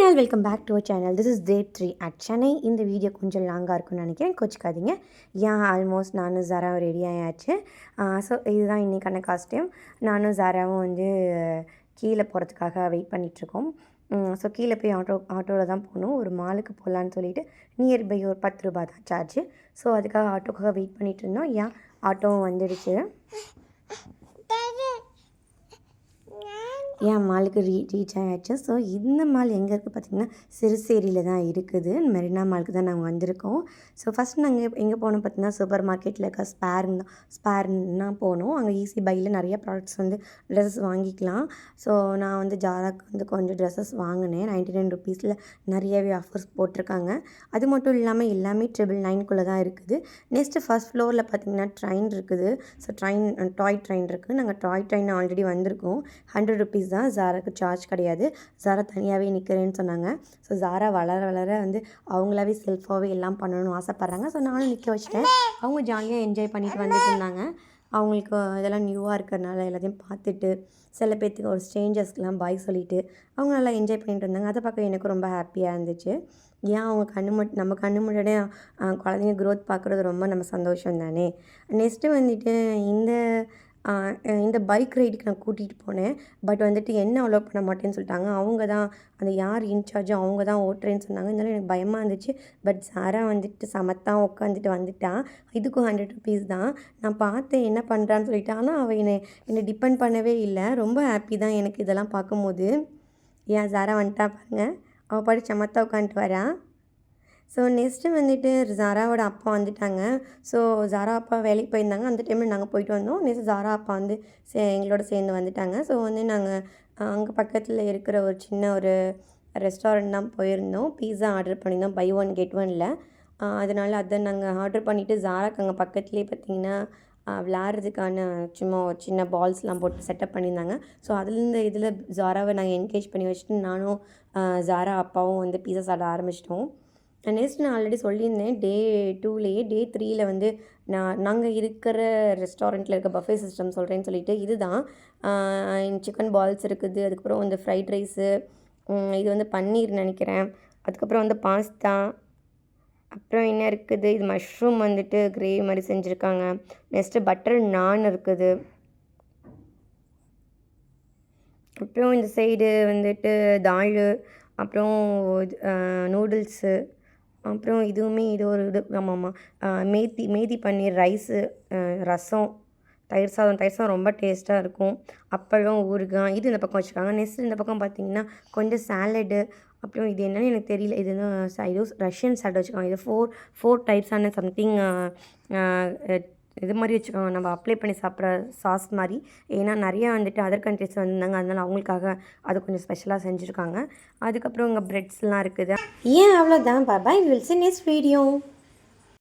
All welcome back to our channel. This is day 3 at Chennai. இந்த video கொஞ்சம் லாங்காக இருக்கும்னு நினைக்கிறேன், கோச்சிக்காதீங்க. ஆல்மோஸ்ட் நானும் ஜாராவும் ரெடி ஆயாச்சு. ஸோ இதுதான் இன்றைக்கான காஸ்டியூம். நானும் ஜாராவும் கீழே போகிறதுக்காக வெயிட் பண்ணிகிட்ருக்கோம். ஸோ கீழே போய் ஆட்டோவில் தான் போகணும். ஒரு மாலுக்கு போகலான்னு சொல்லிட்டு நியர்பை ஒரு 10 ரூபா தான் சார்ஜு. ஸோ அதுக்காக ஆட்டோக்காக வெயிட் பண்ணிகிட்டு இருந்தோம். ஆட்டோவும் வந்துடுச்சு. மாலுக்கு ரீச் ஆகிடுச்சு. ஸோ இந்த மால் எங்கே இருக்குது பார்த்திங்கன்னா, சிறுசேரியில் தான் இருக்குது. மெரினா மாலுக்கு தான் நாங்கள் வந்திருக்கோம். ஸோ ஃபஸ்ட் நாங்கள் எங்கே போனோம் பார்த்திங்கன்னா, சூப்பர் மார்க்கெட்டில் இருக்க ஸ்பேர்னா போனோம். அங்கே ஈஸி பையில் நிறைய ப்ராடக்ட்ஸ் ட்ரெஸ்ஸஸ் வாங்கிக்கலாம். ஸோ நான் ஜாராக்கு கொஞ்சம் ட்ரெஸ்ஸஸ் வாங்கினேன். 99 ருபீஸில் நிறையவே ஆஃபர்ஸ் போட்டிருக்காங்க. அது மட்டும் இல்லாமல் எல்லாமே 999 தான் இருக்குது. நெக்ஸ்ட்டு ஃபஸ்ட் ஃப்ளோரில் பார்த்திங்கன்னா ட்ரெயின் இருக்குது. ஸோ டாய் ட்ரெயின் இருக்குது. நாங்கள் டாய் ட்ரெயின் ஆல்ரெடி வந்திருக்கோம். 100 ருபீஸ் தான். ஜாராக்கு சார்ஜ் கிடையாது. ஜாரா தனியாகவே நிற்கிறேன்னு சொன்னாங்க. ஸோ ஜாரா வளர வளர அவங்களாவே செல்ஃபாகவே எல்லாம் பண்ணணும்னு ஆசைப்பட்றாங்க. ஸோ நானும் நிற்க வச்சுட்டேன். அவங்க ஜாலியாக என்ஜாய் பண்ணிட்டு வந்துட்டு இருந்தாங்க. அவங்களுக்கு இதெல்லாம் நியூவாக இருக்கிறனால எல்லாத்தையும் பார்த்துட்டு சில பேர்த்துக்கு ஒரு ஸ்ட்ரேஞ்சர்ஸ்க்கெலாம் பாய் சொல்லிவிட்டு அவங்க நல்லா என்ஜாய் பண்ணிட்டு இருந்தாங்க. அதை பார்க்க எனக்கு ரொம்ப ஹாப்பியாக இருந்துச்சு. அவங்க நம்ம கண்ணு முன்னாடியே குழந்தைங்க க்ரோத் பார்க்குறது ரொம்ப நம்ம சந்தோஷம் தானே. நெக்ஸ்ட்டு இந்த பைக் ரைடுக்கு நான் கூட்டிகிட்டு போனேன். பட் என்ன அலோவ் பண்ண மாட்டேன்னு சொல்லிட்டாங்க. அவங்க தான் யார் இன்சார்ஜோ அவங்க தான் ஓட்டுறேன்னு சொன்னாங்க. இருந்தாலும் எனக்கு பயமாக இருந்துச்சு. பட் சாரா சமத்தான் உட்காந்துட்டு வந்துட்டா. இதுக்கும் 100 ருபீஸ் தான். நான் பார்த்தேன் என்ன பண்ணுறான்னு சொல்லிட்டு. ஆனால் அவள் என்னை டிபெண்ட் பண்ணவே இல்லை. ரொம்ப ஹாப்பி தான் எனக்கு இதெல்லாம் பார்க்கும்போது. சாரா வந்துட்டா பாருங்கள். அவள் பாட்டு சமத்தான் உட்காந்துட்டு வரா. ஸோ நெக்ஸ்ட்டு ஜாராவோட அப்பா வந்துட்டாங்க. ஸோ ஜாரா அப்பா வேலைக்கு போயிருந்தாங்க. அந்த டைமில் நாங்கள் போயிட்டு வந்தோம். நெக்ஸ்ட் ஜாரா அப்பா எங்களோட சேர்ந்து வந்துட்டாங்க. ஸோ நாங்கள் அங்கே பக்கத்தில் இருக்கிற ஒரு சின்ன ஒரு ரெஸ்டாரண்ட் தான் போயிருந்தோம். பீஸா ஆர்டர் பண்ணியிருந்தோம். பை 1 கெட் 1ல். அதனால் அதை நாங்கள் ஆர்டர் பண்ணிவிட்டு ஜாராக்கு அங்கே பக்கத்துலேயே பார்த்திங்கன்னா விளையாடுறதுக்கான சும்மா ஒரு சின்ன பால்ஸ்லாம் போட்டு செட்டப் பண்ணியிருந்தாங்க. ஸோ அதுலேருந்து இதில் ஜாராவை நாங்கள் என்கேஜ் பண்ணி வச்சுட்டு நானும் ஜாரா அப்பாவும் பீஸா சாப்பிட ஆரம்பிச்சிட்டோம். நெக்ஸ்ட் நான் ஆல்ரெடி சொல்லியிருந்தேன் டே 2லேயே. டே 3ல் நாங்கள் இருக்கிற ரெஸ்டாரண்ட்டில் இருக்க பஃபே சிஸ்டம் சொல்கிறேன்னு சொல்லிட்டு இதுதான். சிக்கன் பால்ஸ் இருக்குது. அதுக்கப்புறம் ஃப்ரைட் ரைஸு, இது பன்னீர் நினைக்கிறேன். அதுக்கப்புறம் பாஸ்தா, அப்புறம் என்ன இருக்குது, இது மஷ்ரூம் கிரேவி மாதிரி செஞ்சுருக்காங்க. நெக்ஸ்ட்டு பட்டர் நான் இருக்குது. அப்புறம் இந்த சைடு தால், அப்புறம் நூடுல்ஸு, அப்புறம் இதுவுமே இது ஒரு ஆமாம் மேத்தி பன்னீர் ரைஸு, ரசம், தயிர் சாதம் ரொம்ப டேஸ்ட்டாக இருக்கும். அப்பளம், ஊறுகாய் இது இந்த பக்கம் வச்சுருக்காங்க. நெக்ஸ்ட் இந்த பக்கம் பார்த்திங்கன்னா கொஞ்சம் சாலடு, அப்புறம் இது என்னென்னு எனக்கு தெரியல. இது ரஷ்யன் சாலட் வச்சுருக்காங்க. இது ஃபோர் டைப்ஸான சம்திங் இது மாதிரி வச்சுக்கோங்க. நம்ம அப்ளை பண்ணி சாப்பிட்ற சாஸ் மாதிரி. ஏன்னா நிறையா அதர் கண்ட்ரிஸ் வந்திருந்தாங்க. அதனால் அவங்களுக்காக அது கொஞ்சம் ஸ்பெஷலாக செஞ்சுருக்காங்க. அதுக்கப்புறம் இங்கே ப்ரெட்ஸ்லாம் இருக்குது. அவ்வளோதான். Bye. Will see next video.